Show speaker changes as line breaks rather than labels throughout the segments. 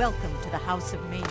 Welcome to the House of Mania.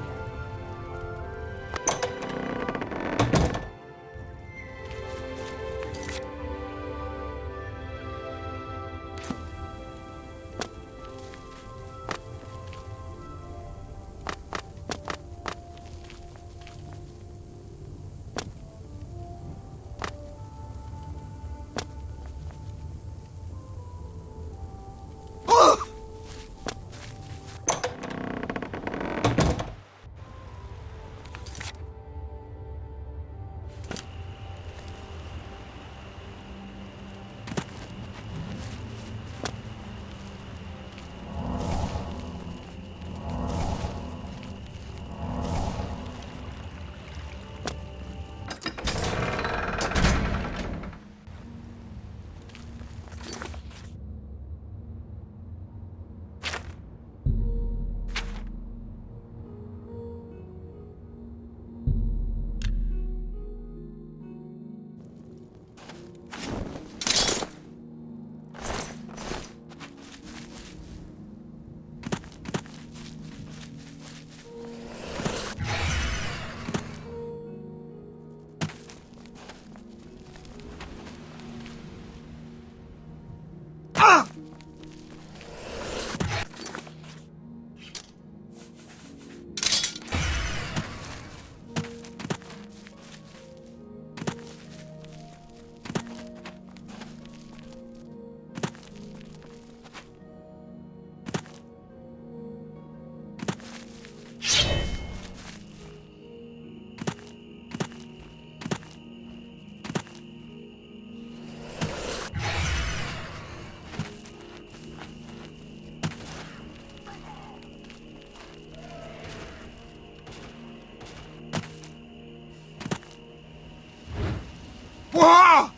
Whoa!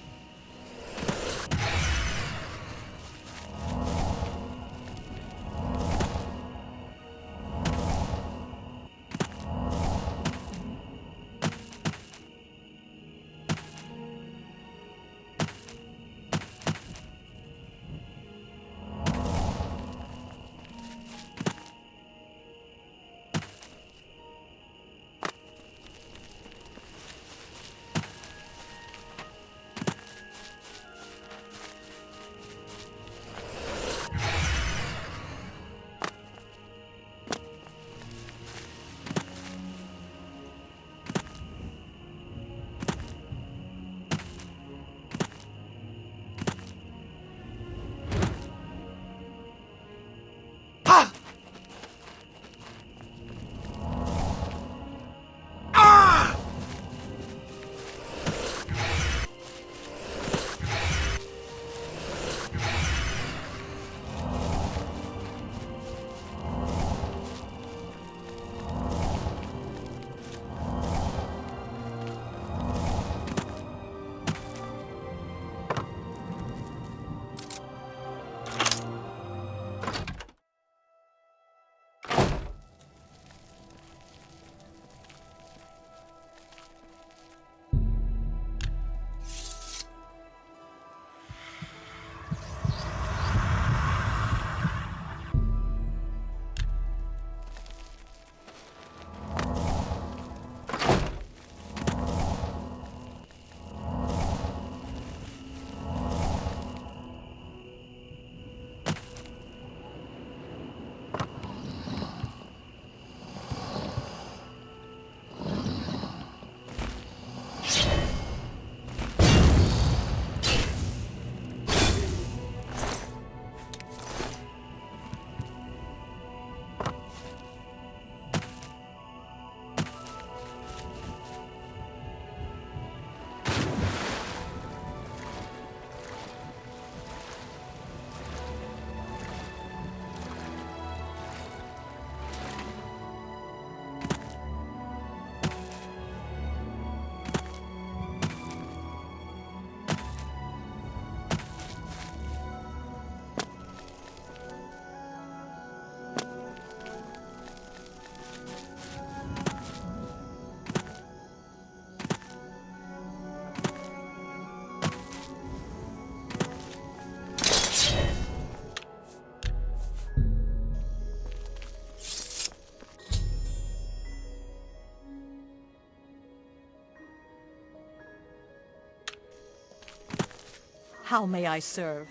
How may I serve?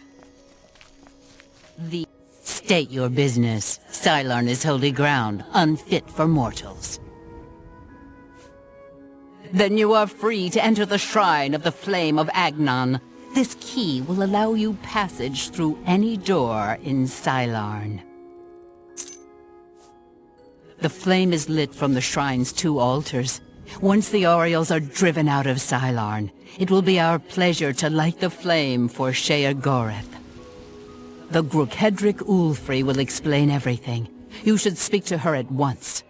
State your business. Cylon is holy ground, unfit for mortals. Then you are free to enter the shrine of the flame of Agnon. This key will allow you passage through any door in Cylon. The flame is lit from the shrine's 2 altars. Once the Orioles are driven out of Cylon, it will be our pleasure to light the flame for Sheogorath. The Grukhedric Ulfri will explain everything. You should speak to her at once.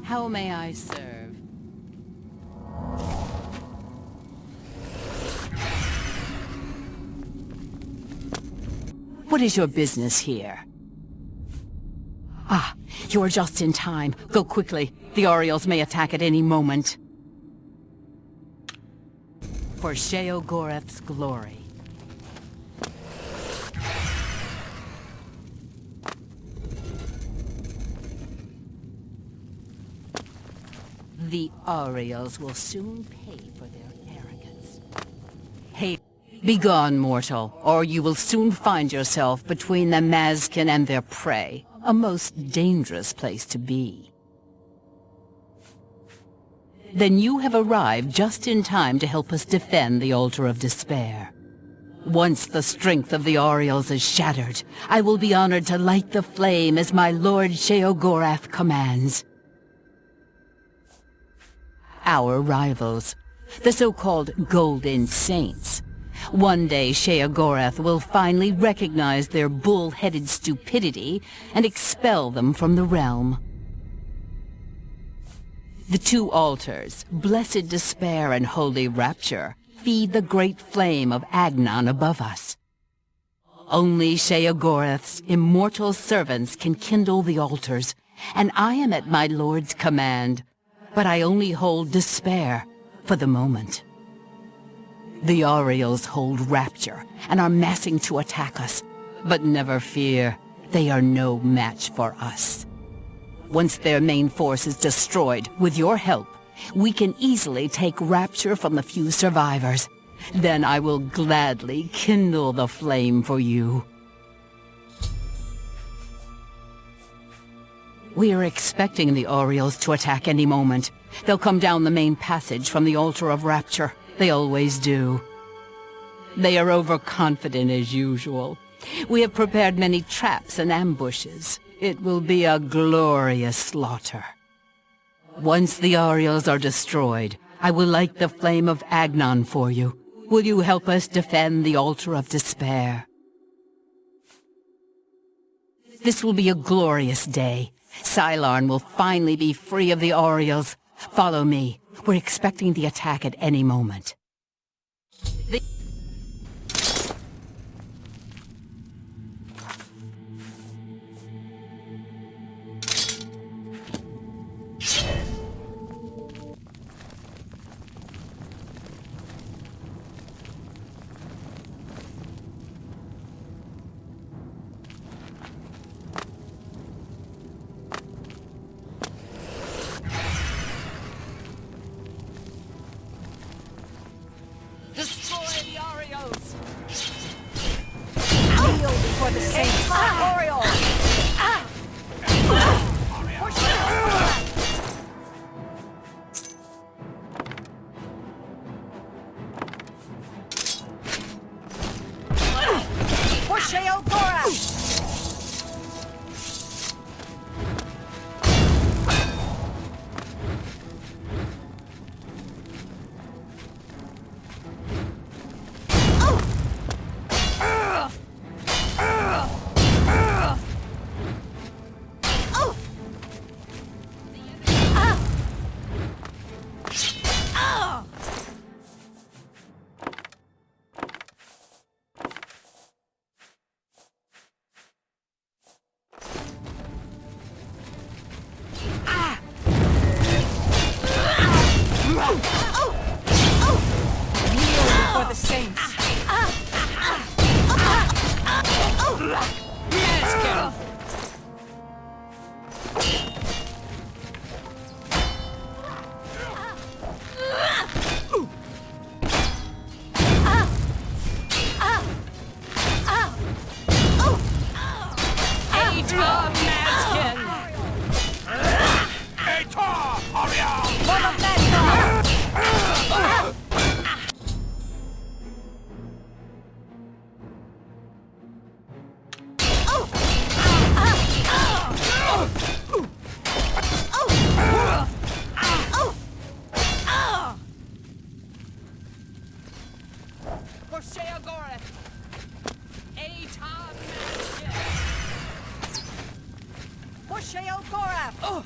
How may I serve? What is your business here? Ah, you are just in time. Go quickly. The Orioles may attack at any moment. For Sheogorath's glory. The Orioles will soon pay for their arrogance. Hey, begone, mortal, or you will soon find yourself between the Mazkin and their prey. A most dangerous place to be. Then you have arrived just in time to help us defend the Altar of Despair. Once the strength of the Orioles is shattered, I will be honored to light the flame as my Lord Sheogorath commands. Our rivals, the so-called Golden Saints. One day Sheogorath will finally recognize their bull-headed stupidity and expel them from the realm. The 2 altars, Blessed Despair and Holy Rapture, feed the great flame of Agnon above us. Only Sheogorath's immortal servants can kindle the altars, and I am at my lord's command. But I only hold Despair for the moment. The Orioles hold Rapture and are massing to attack us. But never fear, they are no match for us. Once their main force is destroyed, with your help, we can easily take Rapture from the few survivors. Then I will gladly kindle the flame for you. We are expecting the Orioles to attack any moment. They'll come down the main passage from the Altar of Rapture. They always do. They are overconfident as usual. We have prepared many traps and ambushes. It will be a glorious slaughter. Once the Orioles are destroyed, I will light the flame of Agnon for you. Will you help us defend the Altar of Despair? This will be a glorious day. Cylon will finally be free of the Orioles. Follow me. We're expecting the attack at any moment. Sheogorath!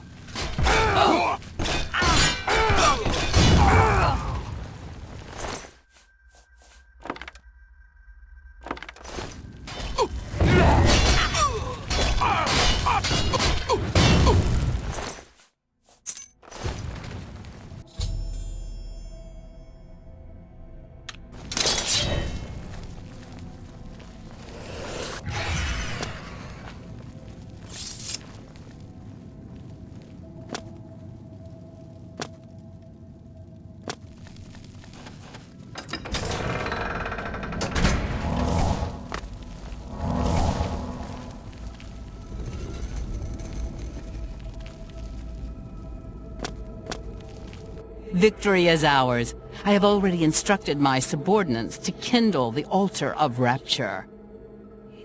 Victory is ours. I have already instructed my subordinates to kindle the altar of rapture.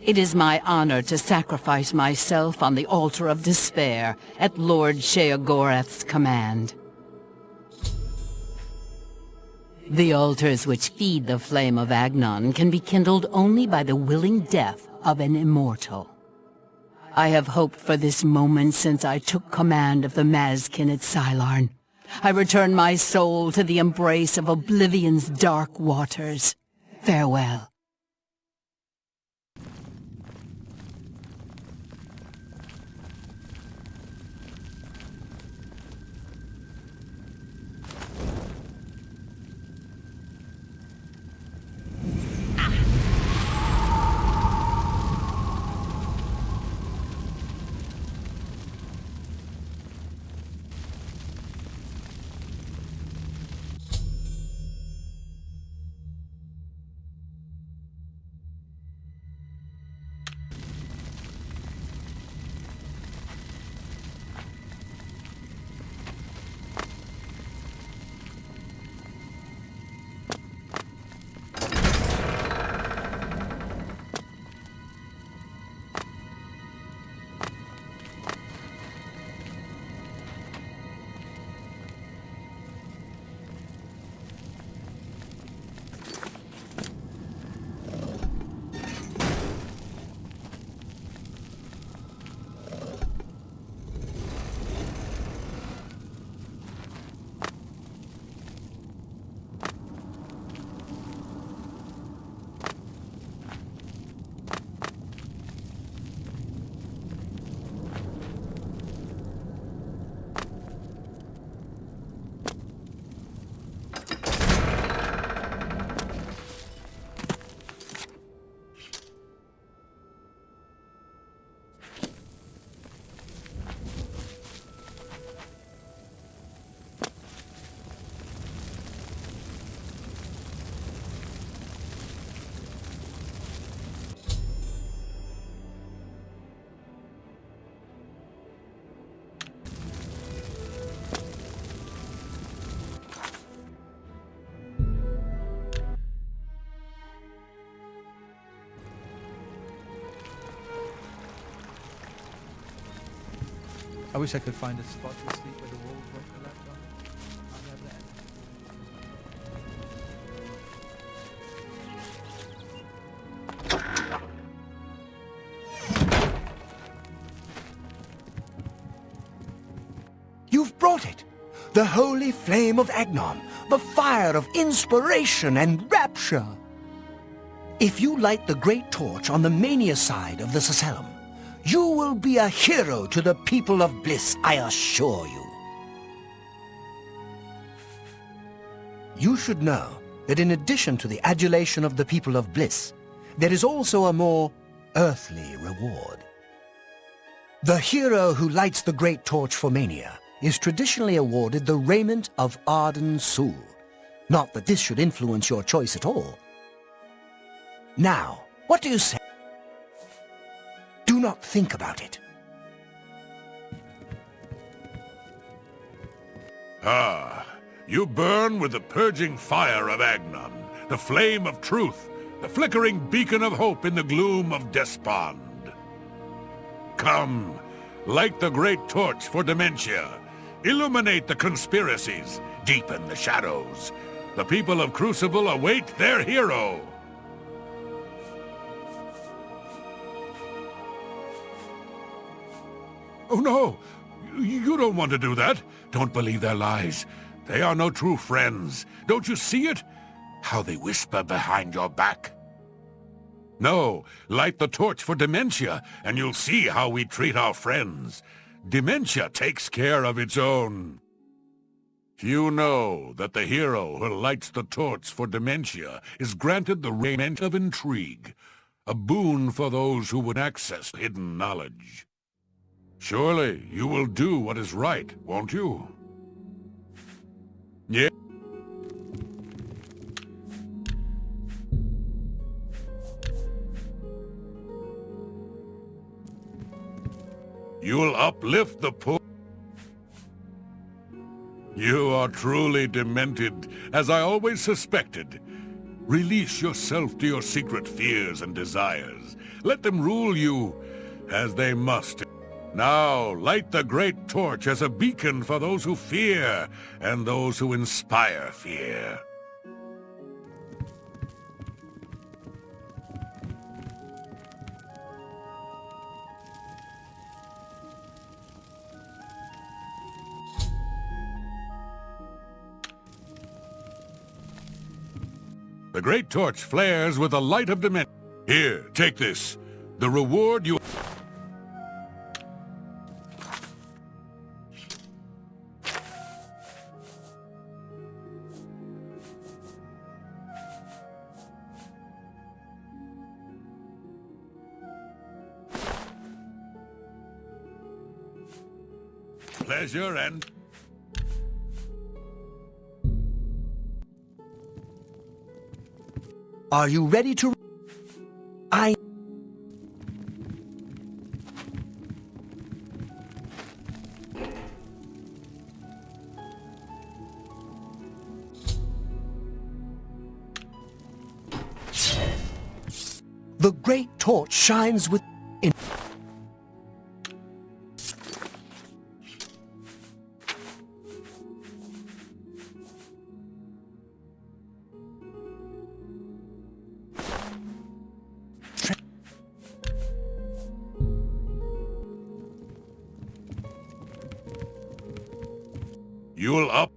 It is my honor to sacrifice myself on the altar of despair at Lord Sheogorath's command. The altars which feed the flame of Agnon can be kindled only by the willing death of an immortal. I have hoped for this moment since I took command of the Mazkin at Sylarn. I return my soul to the embrace of Oblivion's dark waters. Farewell.
I wish I could find a spot to sleep where the walls won't collapse on me.
You've brought it! The holy flame of Agnon, the fire of inspiration and rapture! If you light the great torch on the mania side of the Sacellum, you will be a hero to the people of Bliss, I assure you. You should know that in addition to the adulation of the people of Bliss, there is also a more earthly reward. The hero who lights the great torch for Mania is traditionally awarded the raiment of Arden Sul. Not that this should influence your choice at all. Now, what do you say? Do not think about it.
Ah, you burn with the purging fire of Agnon, the flame of truth, the flickering beacon of hope in the gloom of despond. Come, light the great torch for dementia. Illuminate the conspiracies, deepen the shadows. The people of Crucible await their hero. Oh no! You don't want to do that. Don't believe their lies. They are no true friends. Don't you see it? How they whisper behind your back. No, light the torch for Dementia, and you'll see how we treat our friends. Dementia takes care of its own. Few know that the hero who lights the torch for Dementia is granted the raiment of intrigue, a boon for those who would access hidden knowledge. Surely you will do what is right, won't you? Yeah. You'll uplift the poor. You are truly demented, as I always suspected. Release yourself to your secret fears and desires. Let them rule you, as they must. Now, light the great torch as a beacon for those who fear, and those who inspire fear. The great torch flares with the light of dimension. Here, take this. The reward you... Pleasure and...
Are you ready to... The great torch shines with...
You'll up...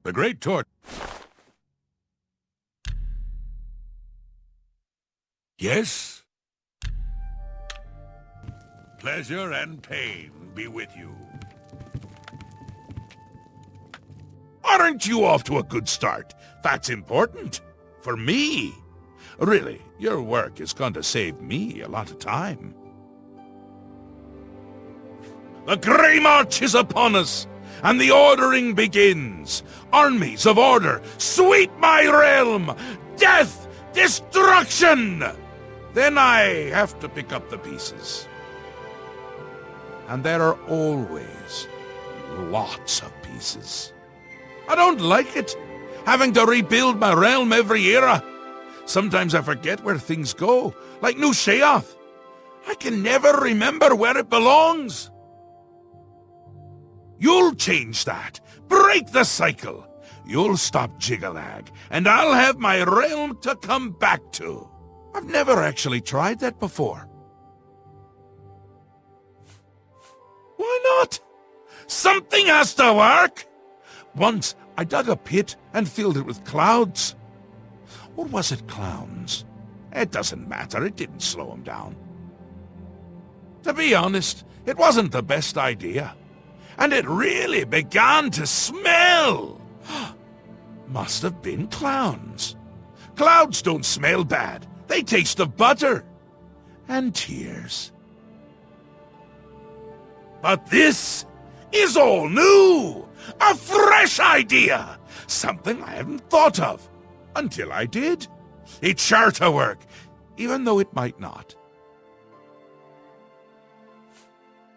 The great torch... Yes? Pleasure and pain be with you.
Aren't you off to a good start? That's important. For me. Really, your work is going to save me a lot of time. The Grey March is upon us, and the ordering begins. Armies of order, sweep my realm! Death! Destruction! Then I have to pick up the pieces. And there are always lots of pieces. I don't like it, having to rebuild my realm every era. Sometimes I forget where things go, like New Sheoth. I can never remember where it belongs. You'll change that. Break the cycle. You'll stop Jiggalag, and I'll have my realm to come back to. I've never actually tried that before. Why not? Something has to work. Once, I dug a pit and filled it with clouds. Or was it clowns? It doesn't matter, it didn't slow them down. To be honest, it wasn't the best idea. And it really began to smell. Must have been clowns. Clouds don't smell bad. They taste of butter. And tears. But this is all new. A fresh idea! Something I hadn't thought of. Until I did. It's sure to work, even though it might not.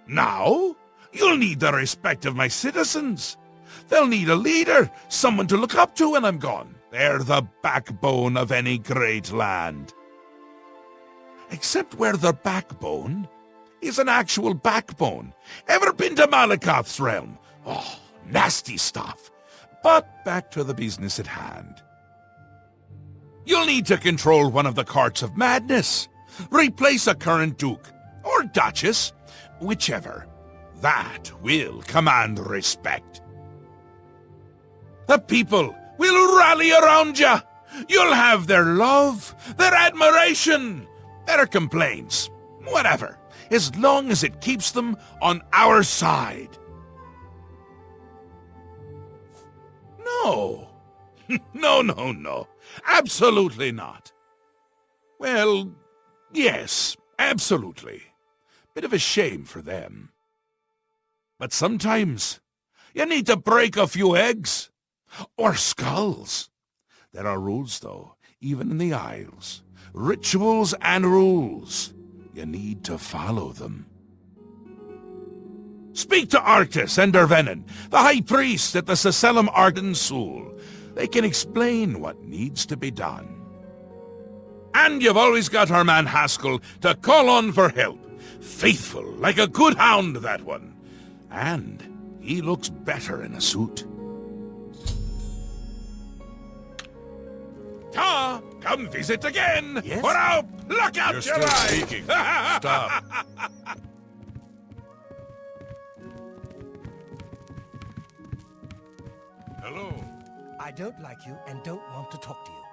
Now, you'll need the respect of my citizens. They'll need a leader, someone to look up to when I'm gone. They're the backbone of any great land. Except where their backbone is an actual backbone. Ever been to Malakoth's realm? Oh, nasty stuff. But back to the business at hand. You'll need to control one of the carts of madness. Replace a current duke, or duchess, whichever. That will command respect. The people will rally around you. You'll have their love, their admiration, their complaints, whatever, as long as it keeps them on our side. No. No. Absolutely not. Well, yes, absolutely. Bit of a shame for them. But sometimes you need to break a few eggs. Or skulls. There are rules, though, even in the Isles. Rituals and rules. You need to follow them. Speak to Arctis and Dervenin, the High Priest at the Sacellum Arden Sul. They can explain what needs to be done. And you've always got our man Haskell to call on for help. Faithful, like a good hound, that one. And he looks better in a suit. Ta! Come visit again!
Yes?
Or I'll pluck out
You're
your
still
eye!
speaking. Stop.
Hello.
I don't like you and don't want to talk to you.